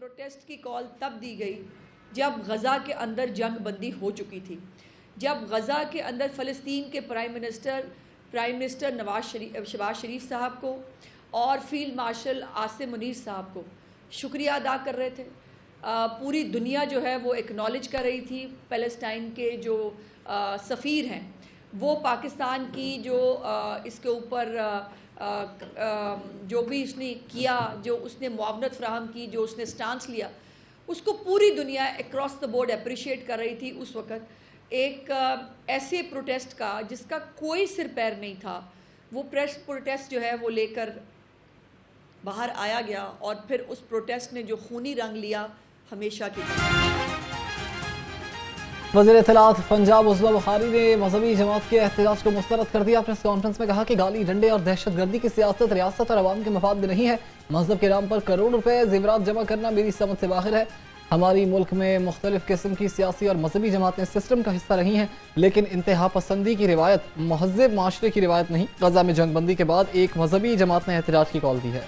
Protest की call तब दी गई जब गज़ा के अंदर जंग बंदी हो चुकी थी, जब गज़ा के अंदर फ़लस्तीन के प्राइम मिनिस्टर शहबाज शरीफ साहब को और फील्ड मार्शल आसिम मुनीर साहब को शुक्रिया अदा कर रहे थे। पूरी दुनिया जो है वो एक्नॉलेज कर रही थी। फ़लस्तीन के जो सफ़ीर हैं वो पाकिस्तान की जो इसके ऊपर जो भी उसने किया, जो उसने मुआवनत फ़राहम की, जो उसने स्टांस लिया, उसको पूरी दुनिया अक्रॉस द बोर्ड अप्रिशिएट कर रही थी। उस वक़्त एक ऐसे प्रोटेस्ट का जिसका कोई सिर पैर नहीं था, वो प्रोटेस्ट जो है वो लेकर बाहर आया गया और फिर उस प्रोटेस्ट ने जो खूनी रंग लिया हमेशा की तरह। वज़ीर इत्तलात पंजाब उज़्मा बुखारी ने मजहबी जमात के एहतजाज को मुस्तरद कर दिया। प्रेस कॉन्फ्रेंस में कहा कि गाली डंडे और दहशत गर्दी की सियासत रियासत और अवाम के मफाद में नहीं है। मजहब के नाम पर करोड़ रुपए जेवरात जमा करना मेरी समझ से बाहर है। हमारी मुल्क में मुख्तलिफ किस्म की सियासी और मजहबी जमातें सिस्टम का हिस्सा रही हैं, लेकिन इंतहा पसंदी की रिवायत महज़ब माशरे की रिवायत नहीं। गज़ा में जंगबंदी के बाद एक मजहबी जमात ने एहतजाज की कॉल दी है।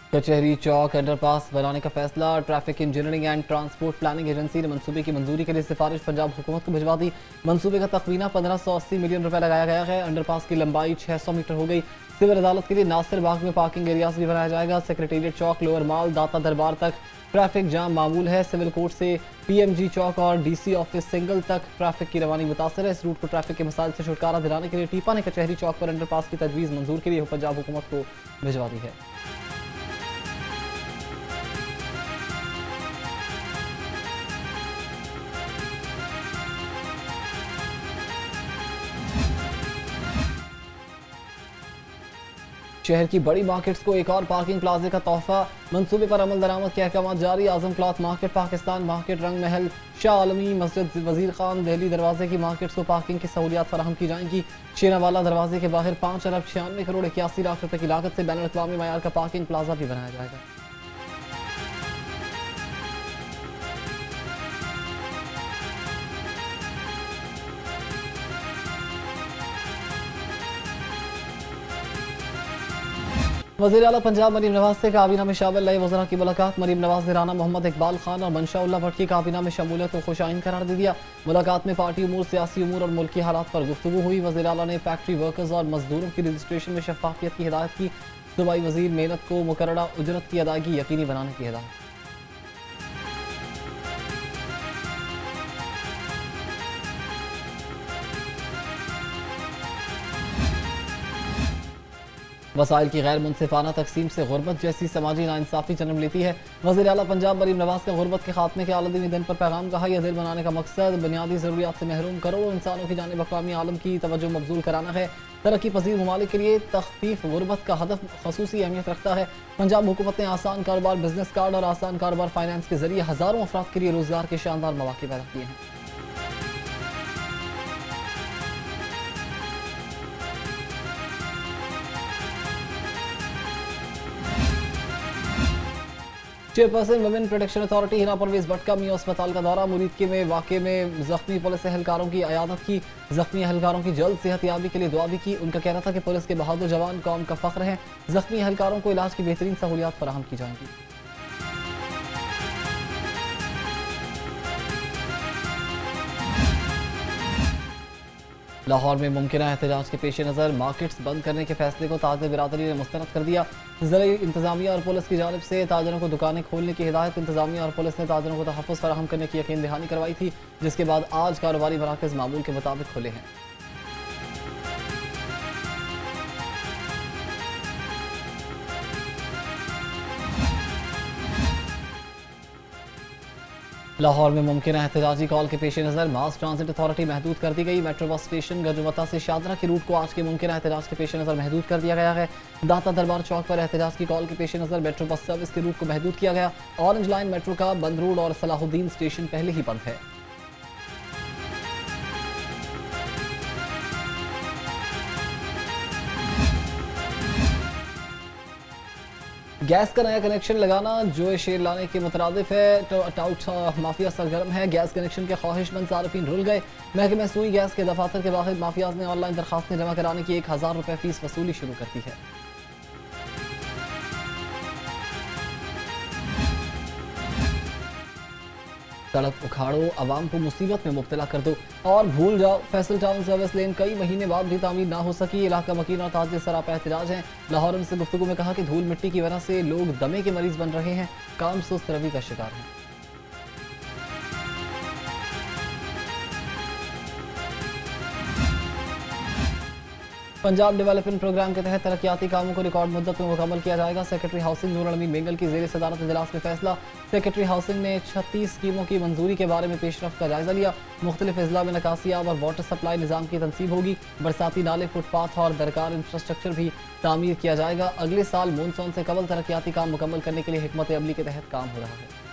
कचहरी चौक अंडरपास बनाने का फैसला। Traffic engineering and transport planning agency ने मंसूबे की मंजूरी के लिए सिफारिश पंजाब हुकूमत को भिजवा दी। मंसूबे का तखमीना 1580 मिलियन रुपए लगाया गया है। अंडरपास की लंबाई 600 मीटर हो गई। सिविल अदालत के लिए नासिर बाग में पार्किंग एरियाज भी बनाया जाएगा। सेक्रेटेरिएट चौक, लोअर माल, दाता दरबार तक ट्रैफिक जाम मामूल है। सिविल कोर्ट से PMG चौक और DC ऑफिस सिंगल तक ट्रैफिक की रवानी मुतासर है। इस रूट को ट्रैफिक के मसाइल से छुटकारा दिलाने के लिए टीपा ने कचहरी चौक पर अंडरपास की तजवीज़ मंजूर के लिए पंजाब हुकूमत को भिजवा दी है। शहर की बड़ी मार्केट्स को एक और पार्किंग प्लाजे का तोहफा। मंसूबे पर अमल दरामद के अहकाम जारी। आजम क्लॉथ मार्केट, पाकिस्तान मार्केट, रंग महल, शाह आलमी मस्जिद, वजीर खान, दिल्ली दरवाजे की मार्केट्स को पार्किंग की सहूलियात फराहम की जाएंगी। शेरावाला दरवाजे के बाहर 5 अरब 96 करोड़ 81 लाख रुपए की लागत से बैनुल अक़वामी मयार का पार्किंग प्लाजा भी बनाया जाएगा। वज़ीर आला पंजाब मरीम नवाज से काबीना में शामिल नए वज़रा की मुलाकात। मरीम नवाज ने राना मोहम्मद इकबाल खान और मंशा भट्ट की काबीना में शमूलियत को खुशाइन करार दे दिया। मुलाकात में पार्टी उमूर, सियासी उमूर और मुल्की हालात पर गुफ्तगू हुई। वज़ीर आला ने फैक्ट्री वर्कर्स और मजदूरों की रजिस्ट्रेशन में शफाफियत की हिदायत की। सूबाई वज़ीर मेहनत को मुकर्ररा उजरत की अदायगी यकीनी बनाने की हिदायत। वसाइल की गैर मुनसिफाना तकसीम से गुर्बत जैसी समाजी नाइंसाफ़ी जन्म लेती है। वज़ीर आला पंजाब मरीम नवाज का गुर्बत के खात्मे के आलमी दिन पर पैगाम। कहा, यह दिल बनाने का मकसद बुनियादी ज़रूरियात से महरूम करोड़ों इंसानों की जानिब अक़वामी आलम की तवज्जो मबज़ूल कराना है। तरक्की पजीर ममालिक के लिए तख़फ़ीफ़ गुर्बत का हदफ ख़ुसूसी अहमियत रखता है। पंजाब हुकूमत ने आसान कारोबार बिजनेस कार्ड और आसान कारोबार फाइनेंस के जरिए हज़ारों अफराद के लिए रोज़गार के शानदार मौक़े पैदा किए हैं। Chairperson women protection authority Hina Parvez Bhatt का मियां अस्पताल का दौरा। मुरीदके में वाक़े में जख्मी पुलिस एहलकारों की अयादत की। जख्मी एहलकारों की जल्द सेहतयाबी के लिए दुआ भी की। उनका कहना था कि पुलिस के बहादुर जवान कौम का फख्र हैं। जख्मी एहलकारों को इलाज की बेहतरीन सहूलियात फराहम की जाएंगी। लाहौर में मुमकिन एहतजाज के पेश नज़र मार्केट्स बंद करने के फैसले को ताजर बिरादरी ने मुस्तरद कर दिया। ज़िले इंतजामिया और पुलिस की जानिब से ताजरों को दुकानें खोलने की हिदायत। इंतजामिया और पुलिस ने ताजरों को तहफ़्फ़ुज़ फराहम करने की यकीन दहानी करवाई थी, जिसके बाद आज कारोबारी मराकज़ मामूल के मुताबिक खुले हैं। लाहौर में मुमकिन एहतजाजी कॉल के पेश नज़र मास ट्रांजिट अथॉरिटी महदूद कर दी गई। मेट्रो बस स्टेशन गजवता से शादरा के रूट को आज के मुमकिन एहतजाज के पेश नज़र महदूद कर दिया गया है। दाता दरबार चौक पर एहतजाज की कॉल के पेश नज़र मेट्रो बस सर्विस के रूट को महदूद किया गया। ऑरेंज लाइन मेट्रो का बंद रोड और सलाहुद्दीन स्टेशन पहले ही बंद है। गैस का नया कनेक्शन लगाना जो शेर लाने के मुतरादिफ है। टाउट माफिया सरगर्म है। गैस कनेक्शन के ख्वाहिशमंद सार्फिन रुल गए। महकमे सुई गैस के दफातर के वाहिद माफियाज ने ऑनलाइन दरखास्तें जमा कराने की 1000 रुपये फीस वसूली शुरू कर दी है। सड़क उखाड़ो, आवाम को मुसीबत में मुब्तला कर दो और भूल जाओ। फैसल टाउन सर्विस लेन कई महीने बाद भी तामीर ना हो सकी। इलाका मकीन और ताजिर सरापा एहतजाज हैं। लाहौर से गुफ्तगू में कहा कि धूल मिट्टी की वजह से लोग दमे के मरीज बन रहे हैं, काम सुस्त रवि का शिकार हैं। पंजाब डेवलपमेंट प्रोग्राम के तहत तरक्याती कामों को रिकॉर्ड मुद्दत में मुकम्मल किया जाएगा। सेक्रेटरी हाउसिंग नूर अमीन बेंगल की ज़ेर सदारत इजलास में फैसला। सेक्रेटरी हाउसिंग ने 36 स्कीमों की मंजूरी के बारे में पेशरफ्त का जायजा लिया। मुख्तलिफ अजला में नकासियाब और वाटर सप्लाई निज़ाम की तनसीब होगी। बरसाती नाले, फुटपाथ और दरकार इंफ्रास्ट्रक्चर भी तामीर किया जाएगा। अगले साल मानसून से कबल तरक्याती काम मुकम्मल करने के लिए हिकमत अमली के तहत काम हो रहा है।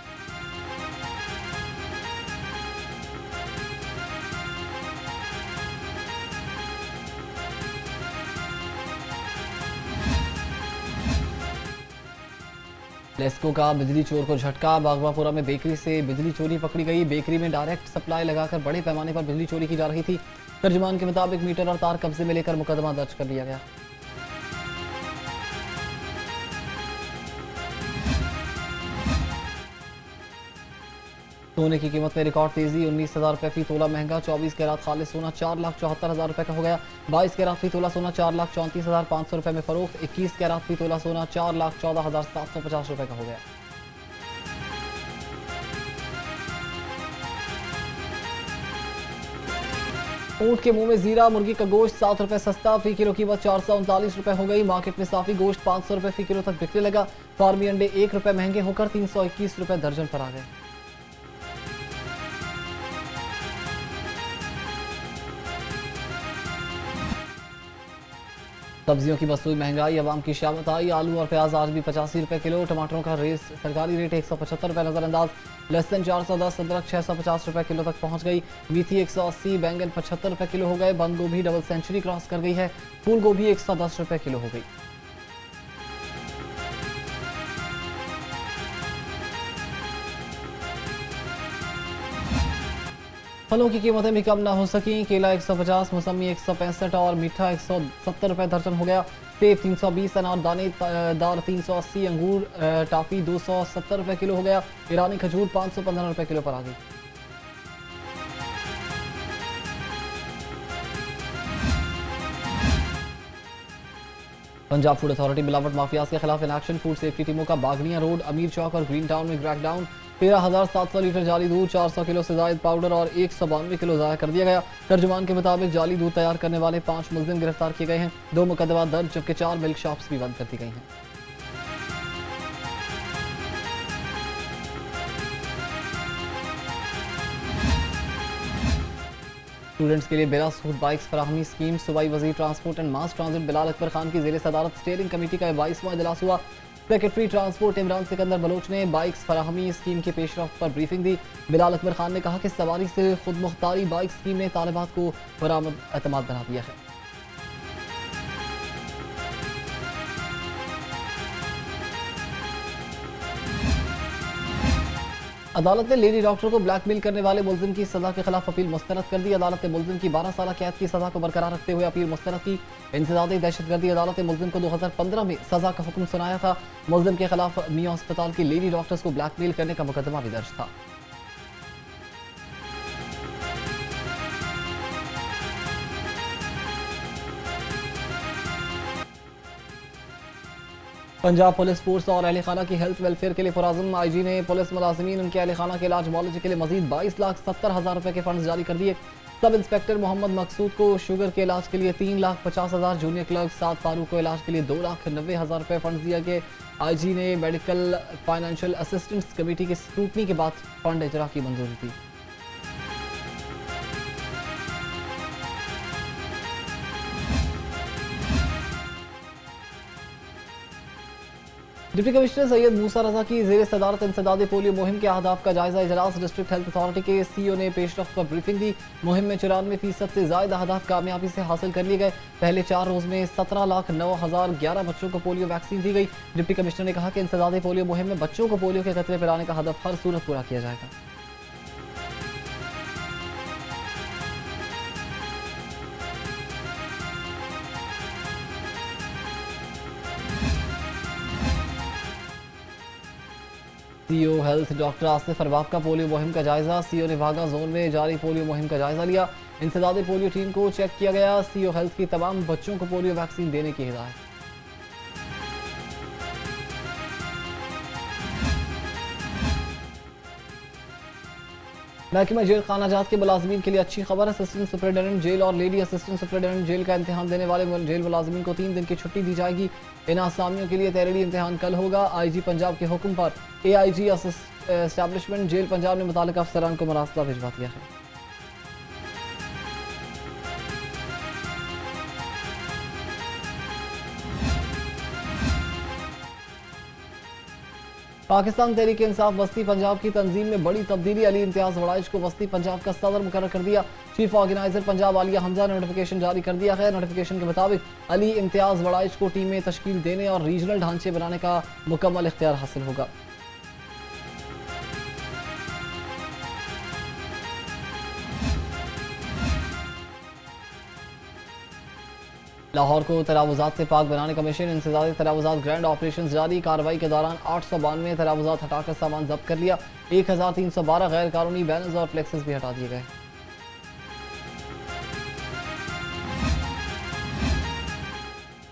लेस्को का बिजली चोर को झटका। बागवापुरा में बेकरी से बिजली चोरी पकड़ी गई। बेकरी में डायरेक्ट सप्लाई लगाकर बड़े पैमाने पर बिजली चोरी की जा रही थी। तर्जुमान के मुताबिक मीटर और तार कब्जे में लेकर मुकदमा दर्ज कर लिया गया। सोने की कीमत में रिकॉर्ड तेजी। 19,000 रुपये फी तोला महंगा। 24 कैरात खालिस सोना 4,74,000 रुपये का हो गया। 22 कैरात फी तोला सोना 4,34,500 रुपये में फरोख्त। 21 कैरात फी तोला सोना 4,14,750 रुपये का हो गया। ऊंट के मुंह में जीरा। मुर्गी का गोश्त 7 रुपये सस्ता। फी किलो कीमत 439 रुपये हो गई। मार्केट में साफी गोश्त 500 रुपये फी किलो तक बिकने लगा। फार्मी अंडे 1 रुपये महंगे होकर 321 रुपये दर्जन पर आ गए। सब्जियों की मसनूई महंगाई, अवाम की शामत आई। आलू और प्याज आज भी 85 रुपये किलो। टमाटरों का सरकारी रेट 175 रुपये नजरअंदाज। लहसुन 410, अदरक 650 रुपये किलो तक पहुंच गई। मेथी 180, बैंगन 75 रुपये किलो हो गए। बंद गोभी डबल सेंचुरी क्रॉस कर गई है। फूल गोभी 110 रुपये किलो हो गई। फलों की कीमतें भी कम ना हो सकी। केला 150, मौसमी 165 और मीठा 170 रुपये दर्जन हो गया। सेब 320, अनार दानेदार 380, अंगूर टाफी 270 रुपये किलो हो गया। ईरानी खजूर 515 रुपये किलो पर आ गई। पंजाब फूड अथॉरिटी मिलावट माफियाज के खिलाफ इन एक्शन। फूड सेफ्टी टीमों का बागड़ियां रोड, अमीर चौक और ग्रीन टाउन में क्रैकडाउन। 13,700 लीटर जाली दूध, 400 किलो से जायद पाउडर और 192 किलो ज़ाया कर दिया गया। तर्जुमान के मुताबिक जाली दूध तैयार करने वाले 5 मुलजिम गिरफ्तार किए गए हैं। 2 मुकदमा दर्ज, जबकि 4 मिल्क शॉप्स भी बंद कर दी गई हैं। स्टूडेंट्स के लिए बिला सूद बाइक्स फराहमी स्कीम। सूबाई वजीर transport and mass transit Bilal Akbar Khan की ज़ेर सदारत स्टीयरिंग कमेटी का 22वां इजलास हुआ। सेक्रेटरी ट्रांसपोर्ट इमरान सिकंदर बलोच ने बाइक्स फराहमी स्कीम की पेशरफ्त पर ब्रीफिंग दी। बिलाल अकबर खान ने कहा कि सवारी से खुद मुख्तारी बाइक स्कीम ने तालिबात को बरामद एतमाद बना दिया है। अदालत ने लेडी डॉक्टर को ब्लैकमेल करने वाले मुलजिम की सजा के खिलाफ अपील मुस्तरद कर दी। अदालत ने मुलजिम की 12 साल कैद की सजा को बरकरार रखते हुए अपील मुस्तरद की। इंसदादी दहशतगर्दी अदालत ने मुलजिम को 2015 में सजा का हुक्म सुनाया था। मुलजिम के खिलाफ मियां अस्पताल की लेडी डॉक्टर्स को ब्लैकमेल करने का मुकदमा भी दर्ज था। पंजाब पुलिस फोर्स और अहल खाना की हेल्थ वेलफेयर के लिए पुराज़म IG ने पुलिस मुलाजिमीन उनके अहल खाना के इलाज मुआलजे के लिए मजीद 22,70,000 रुपये के फंड जारी कर दिए। सब इंस्पेक्टर मोहम्मद मकसूद को शुगर के इलाज के लिए 3,50,000, जूनियर क्लर्क साद फारूक को इलाज के लिए 2,90,000 रुपये फंड दिया गया। IG ने मेडिकल फाइनेंशियल असिस्टेंस कमेटी की स्क्रूटनी के बाद फंड इजरा की मंजूरी दी। डिप्टी कमिश्नर सैयद मूसा रजा की ज़ेर सदारत इंसदादी पोलियो मुहिम के अहदाफ का जायजा इजलास। डिस्ट्रिक्ट हेल्थ अथॉरिटी के सीईओ ने पेशरफ्त पर ब्रीफिंग दी। मुहिम में 94% से ज्यादा अहदाफ कामयाबी से हासिल कर लिए गए। पहले 4 रोज में 17,09,011 बच्चों को पोलियो वैक्सीन दी गई। डिप्टी कमिश्नर ने कहा कि इंसदादी पोलियो मुहिम में बच्चों को पोलियो के खतरे पिलाने का हदफ हर सूरत पूरा किया जाएगा। CEO health doctor Asif Arbab का पोलियो मुहिम का जायजा। सीईओ ने वाघा जोन में जारी पोलियो मुहिम का जायजा लिया। इंसदादी पोलियो टीम को चेक किया गया। सीईओ हेल्थ की तमाम बच्चों को पोलियो वैक्सीन देने की हिदायत। महकमा जेल खानाजात के मुलाजमीन के लिए अच्छी खबर। असिस्टेंट सुपरिटेंडेंट जेल और लेडी असिस्टेंट सुपरिटेंडेंट जेल का इम्तिहान देने वाले जेल मुलाजमीन को 3 दिन की छुट्टी दी जाएगी। इन आसामियों के लिए तहरीरी इम्तिहान कल होगा। आईजी पंजाब के हुक्म पर AIG एस्टैब्लिशमेंट जेल पंजाब ने मुतालिका अफसरान को मरासला भिजवा दिया है। पाकिस्तान तहरीक इंसाफ वस्ती पंजाब की तंजीम में बड़ी तब्दीली। अली इम्तियाज वड़ाइच को वस्ती पंजाब का सदर मुकर्रर कर दिया। चीफ ऑर्गेनाइजर पंजाब आलिया हमजा ने नोटिफिकेशन जारी कर दिया है। नोटिफिकेशन के मुताबिक अली इम्तियाज वड़ाइच को टीमें तश्कील देने और रीजनल ढांचे बनाने का मुकम्मल इख्तियार हासिल होगा। लाहौर को तरावुजात से पाक बनाने का मिशन। इंसदादी तरावुजात ग्रैंड ऑपरेशन जारी। कार्रवाई के दौरान 892 तरावुजात हटाकर सामान जब्त कर लिया। 1312 गैर कानूनी बैनर्स और फ्लेक्सेस भी हटा दिए गए।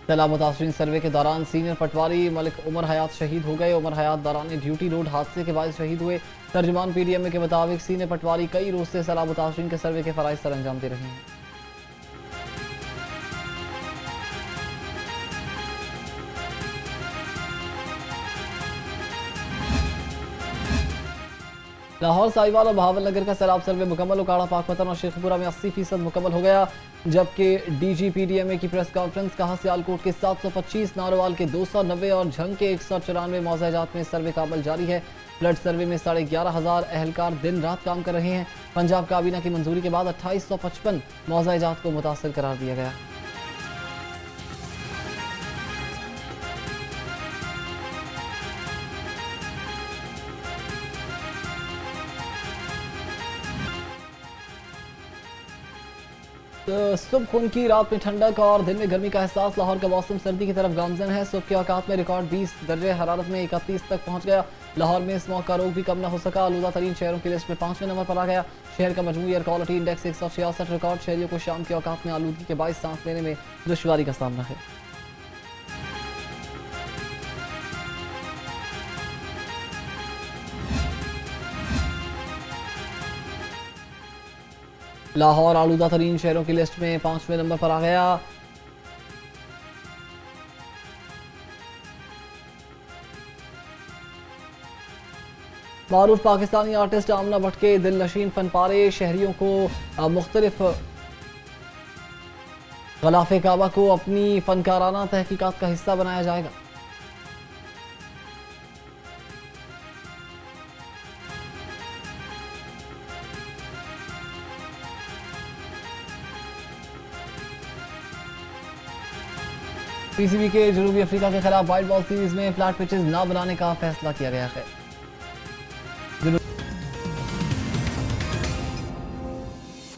सैलाब मुतासरीन सर्वे के दौरान सीनियर पटवारी मलिक उमर हयात शहीद हो गए। उमर हयात दौरान ड्यूटी रोड हादसे के बाद शहीद हुए। तर्जुमान PDMA के मुताबिक सीनियर पटवारी कई रोज से सैलाब मुतासरीन के सर्वे के फराइज सर अंजाम दे रहे हैं। लाहौर, साहिवाल और बहावल नगर का सैलाब सर्वे मुकम्मल। उकाड़ा, पाकपतन और शेखपुरा में 80% मुकम्मल हो गया। जबकि DG PDMA की प्रेस कॉन्फ्रेंस कहा सियालकोट के 725, नारोवाल के 290 और झंग के 194 मौज़ाजात में सर्वे का अमल जारी है। फ्लड सर्वे में 11,500 अहलकार दिन रात काम कर रहे हैं। पंजाब काबीना की मंजूरी के बाद 2855 मौज़ाजात को मुतासर करार दिया गया। सुबह खून की रात में ठंडक और दिन में गर्मी का एहसास। लाहौर का मौसम सर्दी की तरफ गामजन है। सुबह के औकात में रिकॉर्ड 20 दर्जे हरारत में 31 तक पहुंच गया। लाहौर में स्मॉग का रोग भी कम न हो सका। आलूदा तरीन शहरों की लिस्ट में 5वें नंबर पर आ गया। शहर का मजमूई एयर क्वालिटी इंडेक्स 166 रिकॉर्ड। शहरियों को शाम के औकात में आलूदगी के बायस सांस लेने में दुश्वारी का सामना है। लाहौर आलूदा तरीन शहरों की लिस्ट में 5वें नंबर पर आ गया। मारूफ पाकिस्तानी आर्टिस्ट आमना भट्ट के दिलनशीन फनपारे शहरियों को मुख्तलिफ गलाफे काबा को अपनी फनकाराना तहकीकात का हिस्सा बनाया जाएगा। PCB के जनूबी अफ्रीका के खिलाफ वाइट बॉल सीरीज में फ्लैट पिचेस न बनाने का फैसला किया गया है।